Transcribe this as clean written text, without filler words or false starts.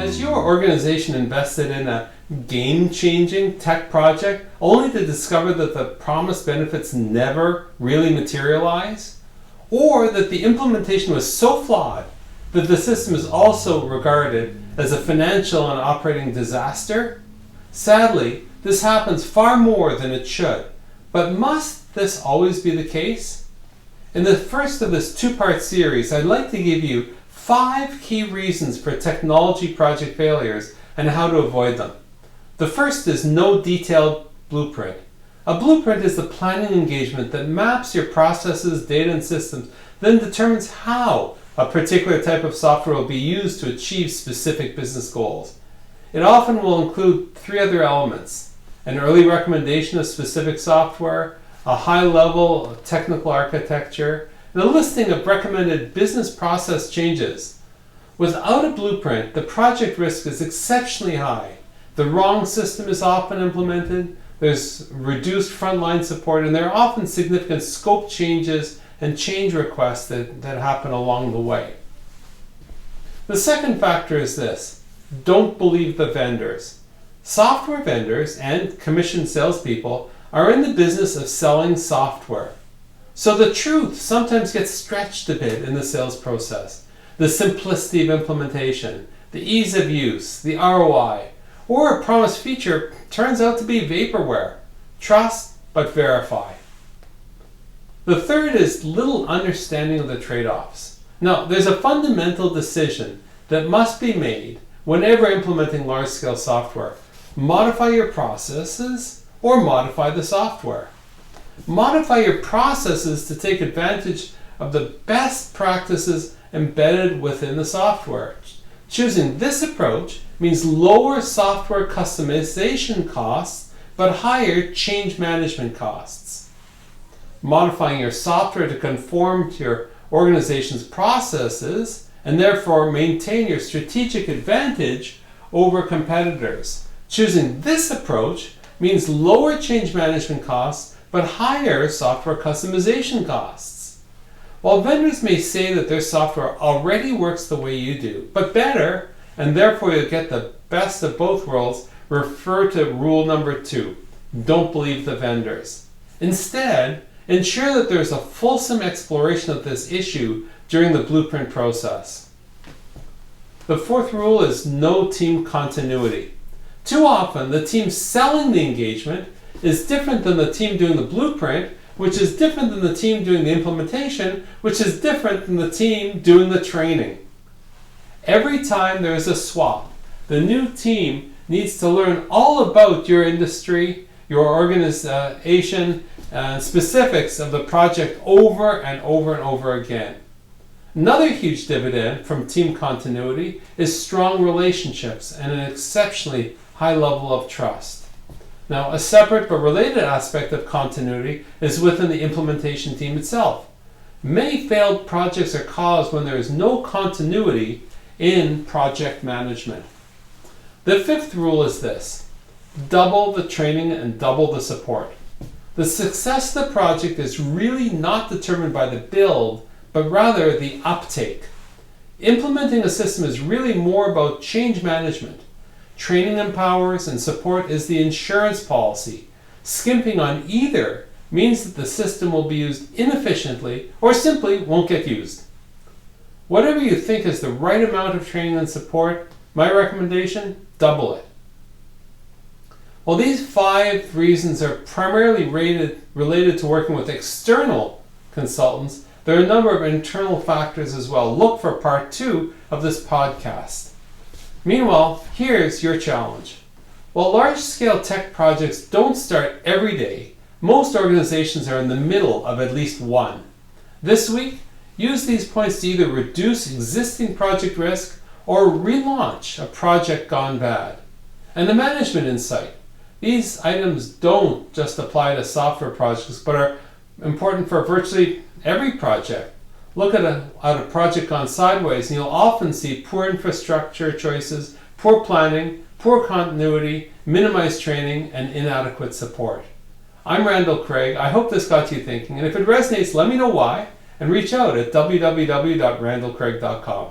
Has your organization invested in a game-changing tech project only to discover that the promised benefits never really materialize? Or that the implementation was so flawed that the system is also regarded as a financial and operating disaster? Sadly, this happens far more than it should. But must this always be the case? In the first of this two-part series, I'd like to give you 5 key reasons for technology project failures and how to avoid them. The first is no detailed blueprint. A blueprint is the planning engagement that maps your processes, data, and systems, then determines how a particular type of software will be used to achieve specific business goals. It often will include 3 other elements: an early recommendation of specific software, a high level of technical architecture, and a listing of recommended business process changes. Without a blueprint, the project risk is exceptionally high. The wrong system is often implemented, there's reduced frontline support, and there are often significant scope changes and change requests that happen along the way. The second factor is this: don't believe the vendors. Software vendors and commissioned salespeople are in the business of selling software. So the truth sometimes gets stretched a bit in the sales process. The simplicity of implementation, the ease of use, the ROI, or a promised feature turns out to be vaporware. Trust but verify. The third is little understanding of the trade-offs. Now, there's a fundamental decision that must be made whenever implementing large-scale software. Modify your processes or modify the software. Modify your processes to take advantage of the best practices embedded within the software. Choosing this approach means lower software customization costs, but higher change management costs. Modifying your software to conform to your organization's processes and therefore maintain your strategic advantage over competitors. Choosing this approach means lower change management costs, but higher software customization costs. While vendors may say that their software already works the way you do, but better, and therefore you'll get the best of both worlds, refer to rule number 2. Don't believe the vendors. Instead, ensure that there's a fulsome exploration of this issue during the blueprint process. The fourth rule is no team continuity. Too often, the team selling the engagement is different than the team doing the blueprint, which is different than the team doing the implementation, which is different than the team doing the training. Every time there is a swap, the new team needs to learn all about your industry, your organization, specifics of the project over and over and over again. Another huge dividend from team continuity is strong relationships and an exceptionally high level of trust. Now, a separate but related aspect of continuity is within the implementation team itself. Many failed projects are caused when there is no continuity in project management. The fifth rule is this: double the training and double the support. The success of the project is really not determined by the build, but rather the uptake. Implementing a system is really more about change management. Training empowers and support is the insurance policy. Skimping on either means that the system will be used inefficiently or simply won't get used. Whatever you think is the right amount of training and support, my recommendation, double it. While these 5 reasons are primarily related to working with external consultants, there are a number of internal factors as well. Look for part 2 of this podcast. Meanwhile, here's your challenge. While large-scale tech projects don't start every day, most organizations are in the middle of at least one. This week, use these points to either reduce existing project risk or relaunch a project gone bad. And the management insight. These items don't just apply to software projects, but are important for virtually every project. Look at a project gone sideways, and you'll often see poor infrastructure choices, poor planning, poor continuity, minimized training, and inadequate support. I'm Randall Craig. I hope this got you thinking, and if it resonates, let me know why, and reach out at www.randallcraig.com.